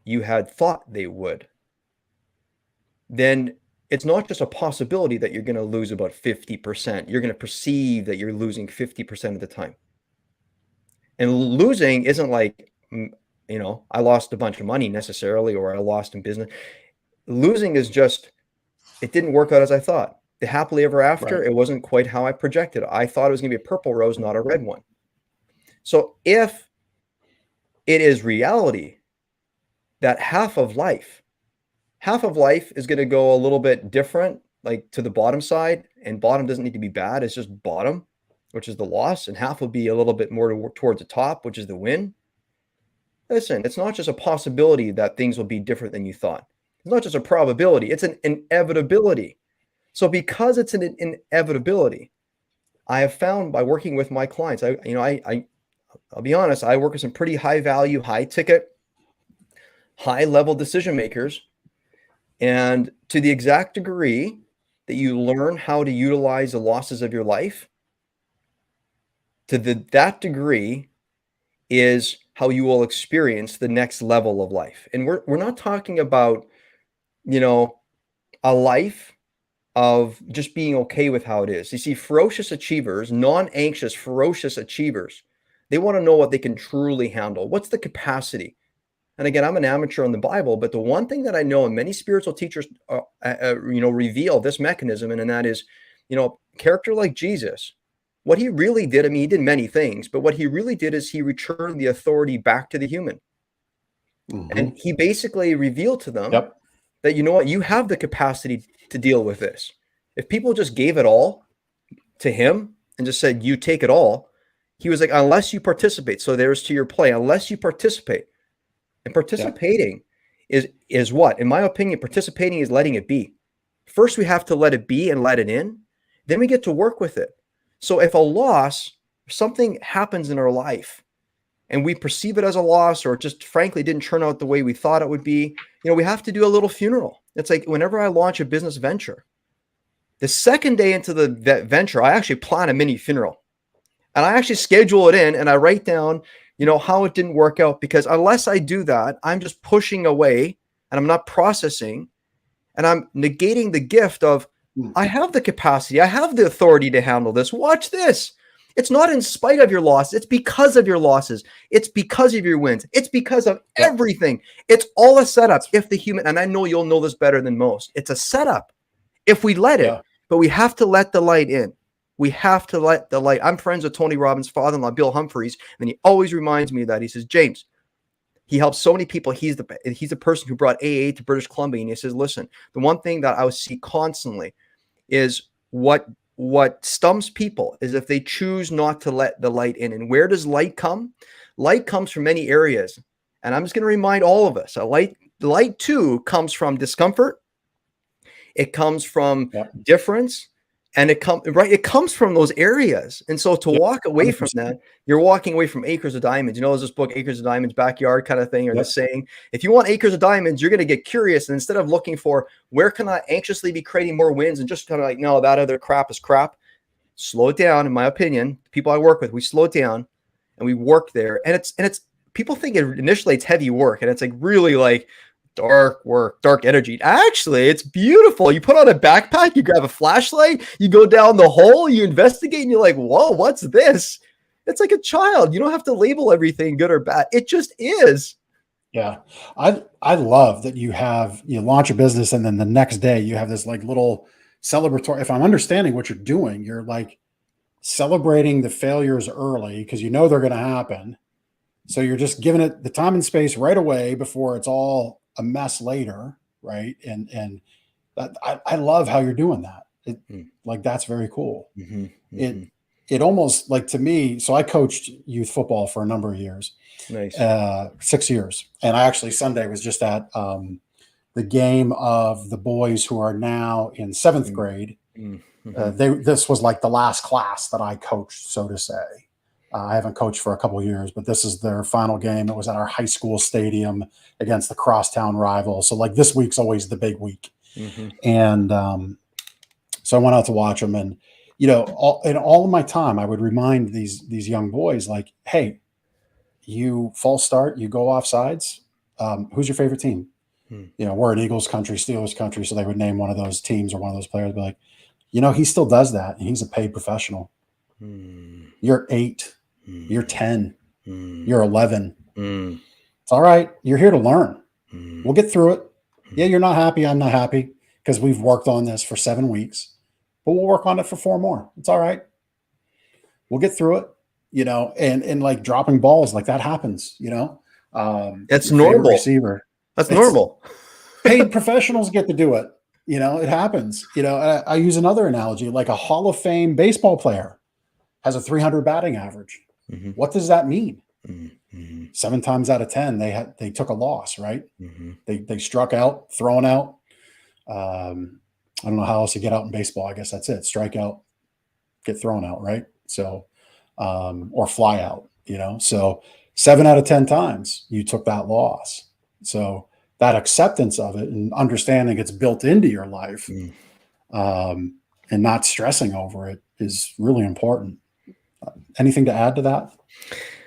Speaker 8: you had thought they would, then it's not just a possibility that you're going to lose about 50%. You're going to perceive that you're losing 50% of the time. And losing isn't like, I lost a bunch of money necessarily, or I lost in business. Losing is just, it didn't work out as I thought. The happily ever after,
Speaker 1: Right.
Speaker 8: It wasn't quite how I projected. I thought it was going to be a purple rose, not a red one. So if it is reality that half of life is going to go a little bit different, like to the bottom side, and bottom doesn't need to be bad. It's just bottom, which is the loss, and half will be a little bit more towards the top, which is the win. Listen, it's not just a possibility that things will be different than you thought. It's not just a probability, it's an inevitability. So because it's an inevitability, I have found by working with my clients, I'll be honest, I work with some pretty high value, high ticket, high level decision makers. And to the exact degree that you learn how to utilize the losses of your life, that degree is how you will experience the next level of life. And we're not talking about, a life of just being okay with how it is. You see, ferocious achievers, non-anxious, ferocious achievers, they want to know what they can truly handle. What's the capacity? And again, I'm an amateur on the Bible, but the one thing that I know, and many spiritual teachers, reveal this mechanism, and that is, character like Jesus, what he really did, I mean, he did many things, but what he really did is he returned the authority back to the human.
Speaker 1: Mhm.
Speaker 8: And he basically revealed to them
Speaker 1: Yep.
Speaker 8: that, you know what, you have the capacity to deal with this. If people just gave it all to him and just said, you take it all, he was like, unless you participate. So there's to your play, unless you participate. And participating is what? In my opinion, participating is letting it be. First, we have to let it be and let it in. Then we get to work with it. So if a loss, something happens in our life and we perceive it as a loss, or it just frankly didn't turn out the way we thought it would be, we have to do a little funeral. It's like whenever I launch a business venture, the second day into the venture, I actually plan a mini funeral, and I actually schedule it in, and I write down, how it didn't work out, because unless I do that, I'm just pushing away and I'm not processing, and I'm negating the gift of, I have the capacity, I have the authority to handle this. Watch this. It's not in spite of your loss. It's because of your losses. It's because of your wins. It's because of everything. It's all a setup. If the human, and I know you'll know this better than most, it's a setup if we let it, but we have to let the light in. We have to let the light. I'm friends with Tony Robbins' father-in-law, Bill Humphreys, and he always reminds me of that. He says, James, he helps so many people. He's the person who brought AA to British Columbia. And he says, listen, the one thing that I would see constantly is what stumps people is if they choose not to let the light in. And where does light come? Light comes from many areas. And I'm just going to remind all of us, light too comes from discomfort. It comes from difference. And it comes from those areas. And so to walk away 100%. From that, you're walking away from acres of diamonds. There's this book, Acres of Diamonds, Backyard kind of thing, or the saying, if you want acres of diamonds, you're going to get curious. And instead of looking for where can I anxiously be creating more wins and just kind of like, no, that other crap is crap. Slow it down. In my opinion, people I work with, we slow it down and we work there. And it's people think initially it's heavy work, and it's like really like dark work, dark energy. Actually, it's beautiful. You put on a backpack, you grab a flashlight, you go down the hole, you investigate, and you're like, whoa, what's this? It's like a child. You don't have to label everything good or bad. It just is.
Speaker 1: Yeah. I love that you launch a business, and then the next day you have this like little celebratory. If I'm understanding what you're doing, you're like celebrating the failures early because they're going to happen. So you're just giving it the time and space right away before it's all a mess later, right? And that, I love how you're doing that. Like that's very cool. It almost like, to me, so I coached youth football for a number of years.
Speaker 8: Nice.
Speaker 1: 6 years, and I actually Sunday was just at the game of the boys who are now in 7th grade. This was like the last class that I coached, so to say. I haven't coached for a couple of years, but this is their final game. It was at our high school stadium against the crosstown rival. So like this week's always the big week. And so I went out to watch them, and all of my time I would remind these young boys like, hey, you false start, you go off sides. Who's your favorite team? We're an Eagles country, Steelers country. So they would name one of those teams or one of those players, be like, he still does that, and he's a paid professional. You're 8, you're 10, you're 11. It's all right. You're here to learn. We'll get through it. Yeah, you're not happy. I'm not happy because we've worked on this for 7 weeks, but we'll work on it for 4 more. It's all right. We'll get through it, and like dropping balls, like that happens,
Speaker 8: That's normal.
Speaker 1: Receiver.
Speaker 8: That's normal.
Speaker 1: Paid professionals get to do it. It happens. I use another analogy, like a Hall of Fame baseball player has a 300 batting average. What does that mean? 7 times out of 10, they took a loss, right? They struck out, thrown out. I don't know how else you get out in baseball. I guess that's it. Strike out, get thrown out, right? So, or fly out, so 7 out of 10 times you took that loss. So that acceptance of it and understanding it's built into your life, and not stressing over it is really important. Anything to add to that?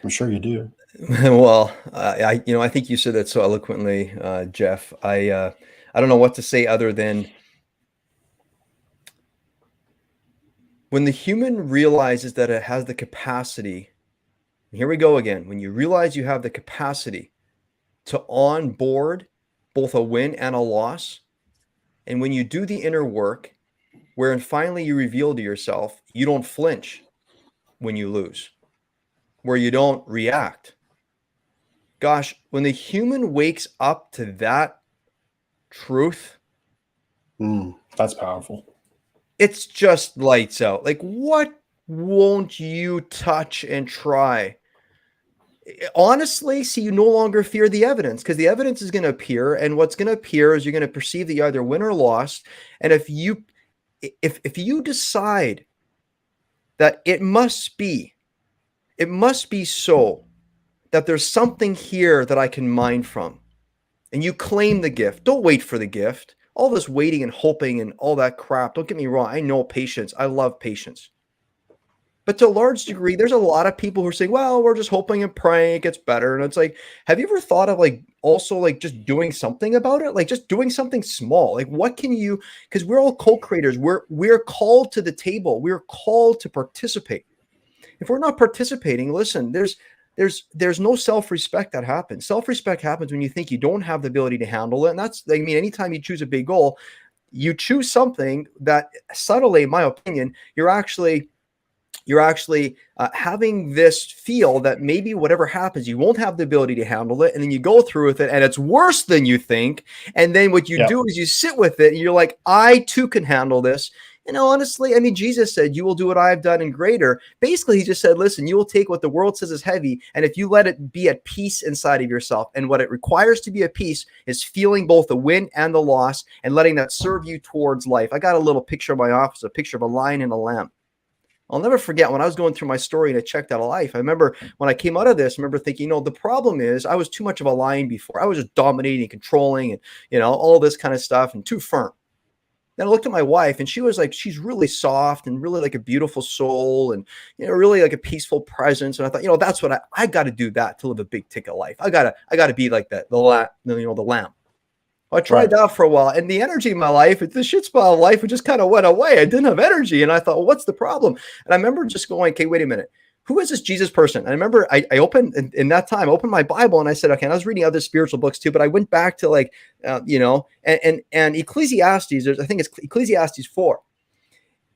Speaker 1: I'm sure you do.
Speaker 8: Well, I think you said that so eloquently, Jeff. I don't know what to say other than when the human realizes that it has the capacity, and here we go again, when you realize you have the capacity to onboard both a win and a loss, and when you do the inner work, wherein finally you reveal to yourself, you don't flinch when you lose, where you don't react. Gosh, when the human wakes up to that truth,
Speaker 1: that's powerful.
Speaker 8: It's just lights out. Like, what won't you touch and try? Honestly, see, you no longer fear the evidence, because the evidence is going to appear, and what's going to appear is you're going to perceive that you either win or lost. And if you decide that it must be so that there's something here that I can mine from, and you claim the gift. Don't wait for the gift. All this waiting and hoping and all that crap. Don't get me wrong. I know patience. I love patience. But to a large degree, there's a lot of people who are saying, well, we're just hoping and praying it gets better. And it's like, have you ever thought of like also like just doing something about it? Like just doing something small. Like what can you, because we're all co-creators. We're called to the table. We're called to participate. If we're not participating, listen, there's no self-respect that happens. Self-respect happens when you think you don't have the ability to handle it. And that's, I mean, anytime you choose a big goal, you choose something that subtly, in my opinion, you're actually having this feel that maybe whatever happens, you won't have the ability to handle it. And then you go through with it and it's worse than you think. And then what you do is you sit with it and you're like, I too can handle this. And honestly, I mean, Jesus said, you will do what I have done and greater. Basically, he just said, listen, you will take what the world says is heavy. And if you let it be at peace inside of yourself, and what it requires to be at peace is feeling both the win and the loss and letting that serve you towards life. I got a little picture in my office, a picture of a lion and a lamb. I'll never forget when I was going through my story and I checked out of life. I remember when I came out of this, I remember thinking, the problem is I was too much of a lion before. I was just dominating, controlling, and, all this kind of stuff and too firm. Then I looked at my wife and she was like, she's really soft and really like a beautiful soul and, really like a peaceful presence. And I thought, that's what I got to do that to live a big ticket life. I got to be like that, the lamb. I tried that for a while, and the energy in my life, the shit spot of life, it just kind of went away. I didn't have energy, and I thought, well, what's the problem? And I remember just going, okay, wait a minute. Who is this Jesus person? And I remember I opened, in that time, I opened my Bible, and I said, okay, and I was reading other spiritual books too, but I went back to and Ecclesiastes, I think it's Ecclesiastes 4.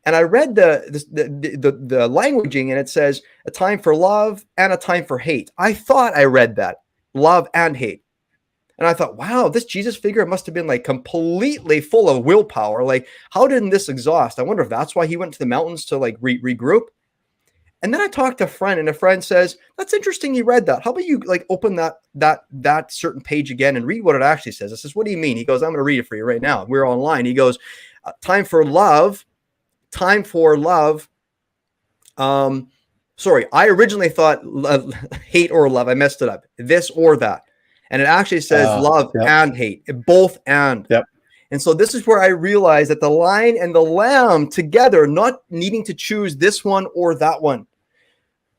Speaker 8: And I read the languaging, and it says a time for love and a time for hate. I thought I read that, love and hate. And I thought, wow, this Jesus figure must have been like completely full of willpower. Like, how didn't this exhaust? I wonder if that's why he went to the mountains to like regroup. And then I talked to a friend, and a friend says, that's interesting. You read that. How about you like open that certain page again and read what it actually says? I says, what do you mean? He goes, I'm going to read it for you right now. We're online. He goes, time for love. Sorry, I originally thought hate or love. I messed it up. This or that. And it actually says love and hate, both and.
Speaker 1: Yep.
Speaker 8: And so this is where I realized that the lion and the lamb together, not needing to choose this one or that one,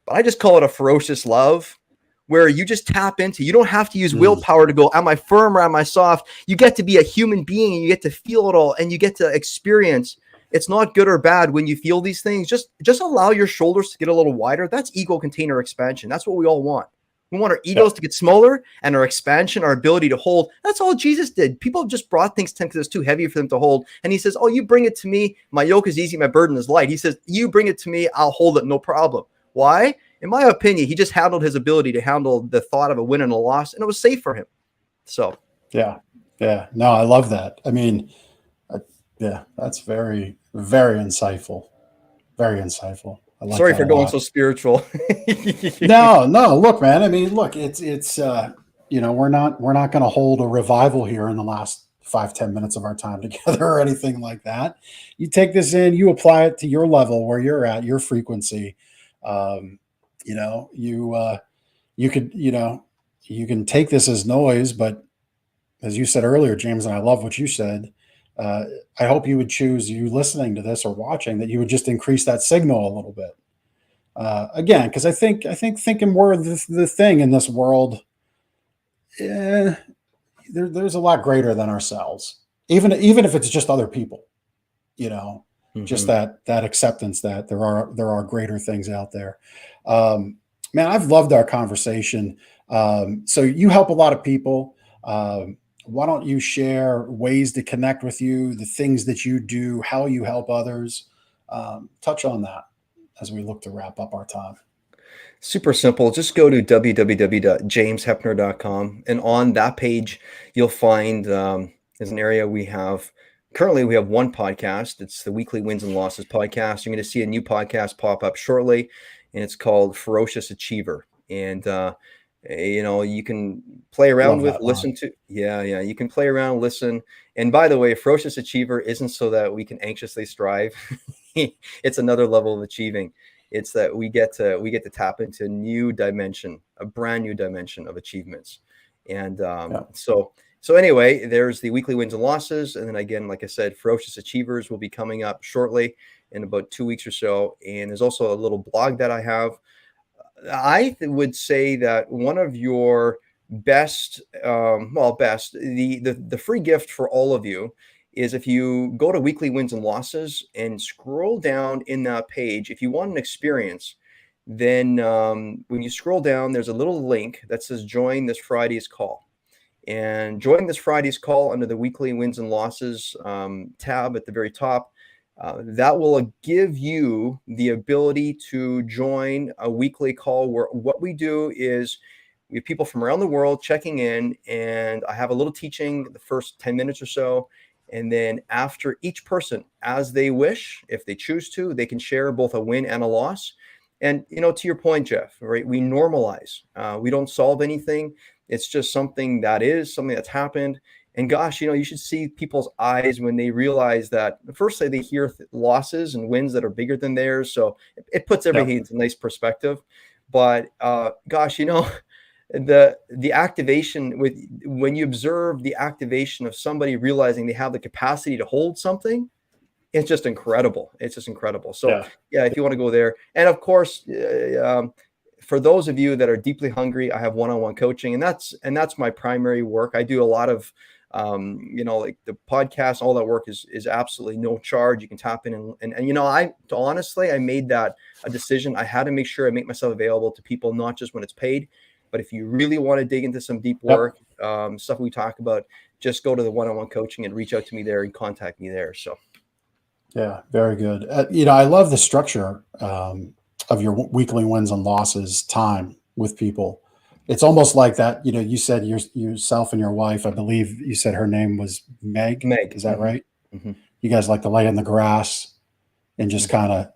Speaker 8: but I just call it a ferocious love, where you just tap into. You don't have to use willpower to go, am I firm or am I soft? You get to be a human being, and you get to feel it all, and you get to experience. It's not good or bad when you feel these things. Just allow your shoulders to get a little wider. That's ego container expansion. That's what we all want. We want our egos to get smaller, and our expansion, our ability to hold. That's all Jesus did. People just brought things to him because it's too heavy for them to hold. And he says, oh, you bring it to me. My yoke is easy. My burden is light. He says, you bring it to me. I'll hold it. No problem. Why? In my opinion, he just handled his ability to handle the thought of a win and a loss, and it was safe for him. So,
Speaker 1: yeah. No, I love that. I mean, that's very, very insightful. Very insightful.
Speaker 8: Sorry for going so spiritual.
Speaker 1: No, look, man. I mean, look, it's we're not going to hold a revival here in the last 5-10 minutes of our time together or anything like that. You take this in, you apply it to your level where you're at, your frequency. You can take this as noise, but as you said earlier, James, and I love what you said. I hope you would choose, you listening to this or watching, that you would just increase that signal a little bit. Again, because I think thinking we're the thing in this world, there's a lot greater than ourselves. Even if it's just other people, just that acceptance that there are greater things out there. Man, I've loved our conversation. So you help a lot of people. Why don't you share ways to connect with you, the things that you do, how you help others? Touch on that as we look to wrap up our time.
Speaker 8: Super simple. Just go to www.jamesheppner.com. And on that page, you'll find there's an area currently we have one podcast. It's the Weekly Wins and Losses podcast. You're going to see a new podcast pop up shortly, and it's called Ferocious Achiever. And you can play around with, listen to. Yeah. You can play around, listen. And by the way, Ferocious Achiever isn't so that we can anxiously strive. It's another level of achieving. It's that we get to tap into a brand new dimension of achievements. And so So anyway, there's the weekly wins and losses. And then again, like I said, Ferocious Achievers will be coming up shortly in about 2 weeks or so. And there's also a little blog that I have. Would say that one of your best, the free gift for all of you is if you go to weekly wins and losses and scroll down in that page, if you want an experience, then when you scroll down, there's a little link that says join this Friday's call. And join this Friday's call under the weekly wins and losses tab at the very top. That will give you the ability to join a weekly call where what we do is we have people from around the world checking in, and I have a little teaching the first 10 minutes or so. And then after each person, as they wish, if they choose to, they can share both a win and a loss. And, to your point, Jeff, right? We normalize. We don't solve anything. It's just something that's happened. And gosh, you should see people's eyes when they realize that firstly, they hear losses and wins that are bigger than theirs. So it puts everything into nice perspective. But gosh, the activation when you observe the activation of somebody realizing they have the capacity to hold something, it's just incredible. It's just incredible. So yeah, if you want to go there, and of course, for those of you that are deeply hungry, I have one-on-one coaching, and that's my primary work. I do a lot of, like the podcast, all that work is absolutely no charge. You can tap in and I made that a decision. I had to make sure I make myself available to people, not just when it's paid, but if you really want to dig into some deep work, stuff we talk about, just go to the one-on-one coaching and reach out to me there and contact me there. So.
Speaker 1: Yeah, very good. I love the structure of your weekly wins and losses time with people. It's almost like that. You said yourself and your wife, I believe you said her name was Meg.
Speaker 8: Meg.
Speaker 1: Is that right?
Speaker 8: Mm-hmm.
Speaker 1: You guys like to lay in the grass and just kind of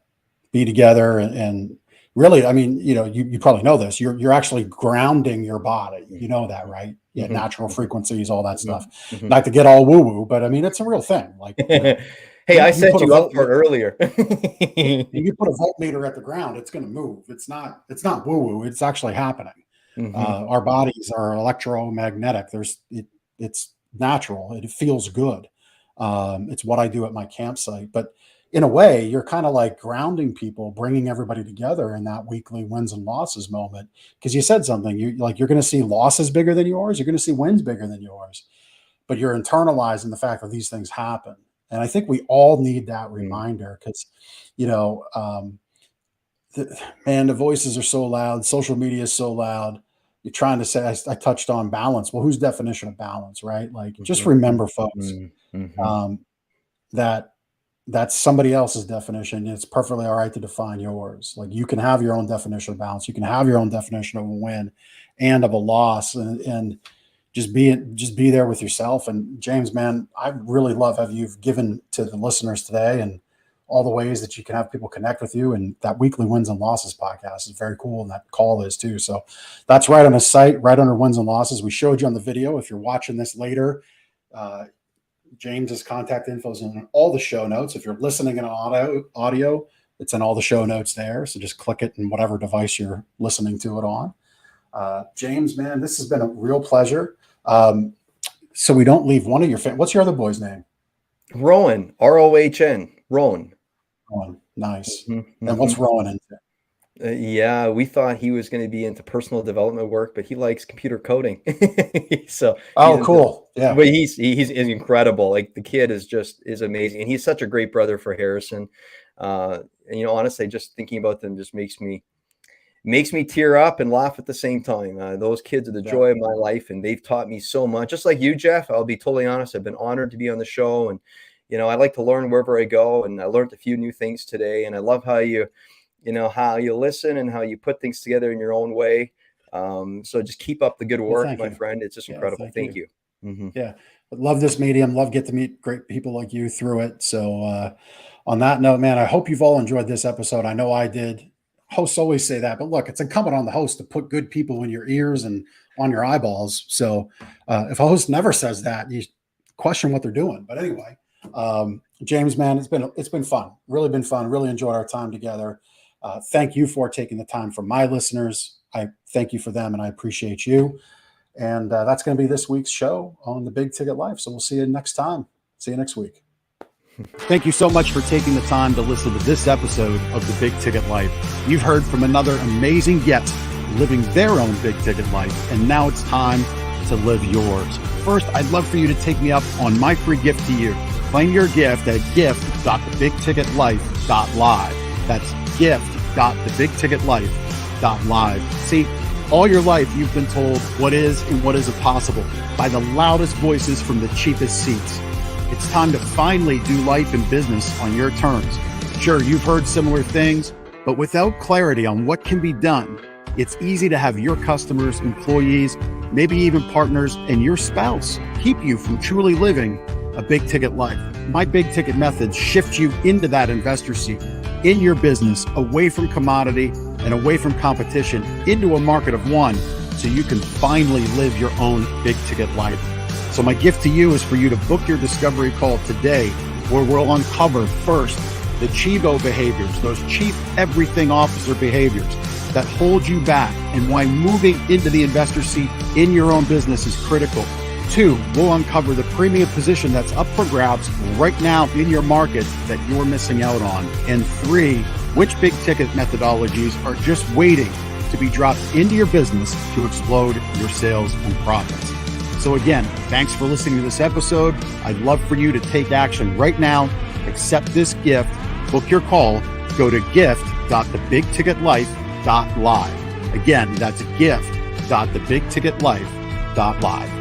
Speaker 1: be together and really, I mean, you probably know this. You're actually grounding your body. You know that, right? Yeah, natural frequencies, all that stuff. Not to get all woo-woo, but I mean, it's a real thing. Like,
Speaker 8: hey, I set you up for it earlier.
Speaker 1: You put a voltmeter at the ground, it's going to move. It's not woo-woo. It's actually happening. Our bodies are electromagnetic. It's natural. It feels good. It's what I do at my campsite. But in a way, you're kind of like grounding people, bringing everybody together in that weekly wins and losses moment. Because you said something, you're going to see losses bigger than yours. You're going to see wins bigger than yours. But you're internalizing the fact that these things happen. And I think we all need that reminder because, the voices are so loud. Social media is so loud. You're trying to say, I touched on balance. Well, whose definition of balance, right? Like, just remember, folks, that's somebody else's definition. It's perfectly all right to define yours. Like, you can have your own definition of balance. You can have your own definition of a win and of a loss, and just be there with yourself. And James, man, I really love how you've given to the listeners today and all the ways that you can have people connect with you. And that weekly wins and losses podcast is very cool. And that call is too. So that's right on the site, right under wins and losses. We showed you on the video. If you're watching this later, James's contact info is in all the show notes. If you're listening in audio, it's in all the show notes there. So just click it in whatever device you're listening to it on. James, man, this has been a real pleasure. So we don't leave one of your what's your other boy's name?
Speaker 8: Rowan, Rohn. Rowan.
Speaker 1: Nice. And what's Rowan into?
Speaker 8: Yeah, we thought he was going to be into personal development work, but he likes computer coding. So
Speaker 1: cool. Yeah.
Speaker 8: But he's incredible. Like, the kid is amazing. And he's such a great brother for Harrison. And honestly, just thinking about them just makes me tear up and laugh at the same time. Those kids are the joy of my life, and they've taught me so much. Just like you, Jeff, I'll be totally honest. I've been honored to be on the show, and I like to learn wherever I go, and I learned a few new things today. And I love how you listen and how you put things together in your own way. So just keep up the good work, my friend. It's just incredible. Thank you.
Speaker 1: Yeah, love this medium. Love get to meet great people like you through it. So on that note, man, I hope you've all enjoyed this episode. I know I did. Hosts always say that, but look, it's incumbent on the host to put good people in your ears and on your eyeballs. So if a host never says that, you question what they're doing. But anyway, James, man, it's been fun. Really been fun. Really enjoyed our time together. Thank you for taking the time for my listeners. I thank you for them, and I appreciate you. And that's going to be this week's show on the Big Ticket Life. So we'll see you next time. See you next week. Thank you so much for taking the time to listen to this episode of the Big Ticket Life. You've heard from another amazing guest living their own big ticket life, and now it's time to live yours. First, I'd love for you to take me up on my free gift to you. Claim your gift at gift.thebigticketlife.live. That's gift.thebigticketlife.live. See, all your life you've been told what is and what isn't possible by the loudest voices from the cheapest seats. It's time to finally do life and business on your terms. Sure, you've heard similar things, but without clarity on what can be done, it's easy to have your customers, employees, maybe even partners, and your spouse keep you from truly living a big ticket life. My big ticket methods shift you into that investor seat in your business, away from commodity and away from competition, into a market of one, so you can finally live your own big ticket life. So my gift to you is for you to book your discovery call today, where we'll uncover first the Chivo behaviors, those chief everything officer behaviors that hold you back, and why moving into the investor seat in your own business is critical. 2, we'll uncover the premium position that's up for grabs right now in your market that you're missing out on. And 3, which big ticket methodologies are just waiting to be dropped into your business to explode your sales and profits. So again, thanks for listening to this episode. I'd love for you to take action right now. Accept this gift, book your call, go to gift.thebigticketlife.live. Again, that's gift.thebigticketlife.live.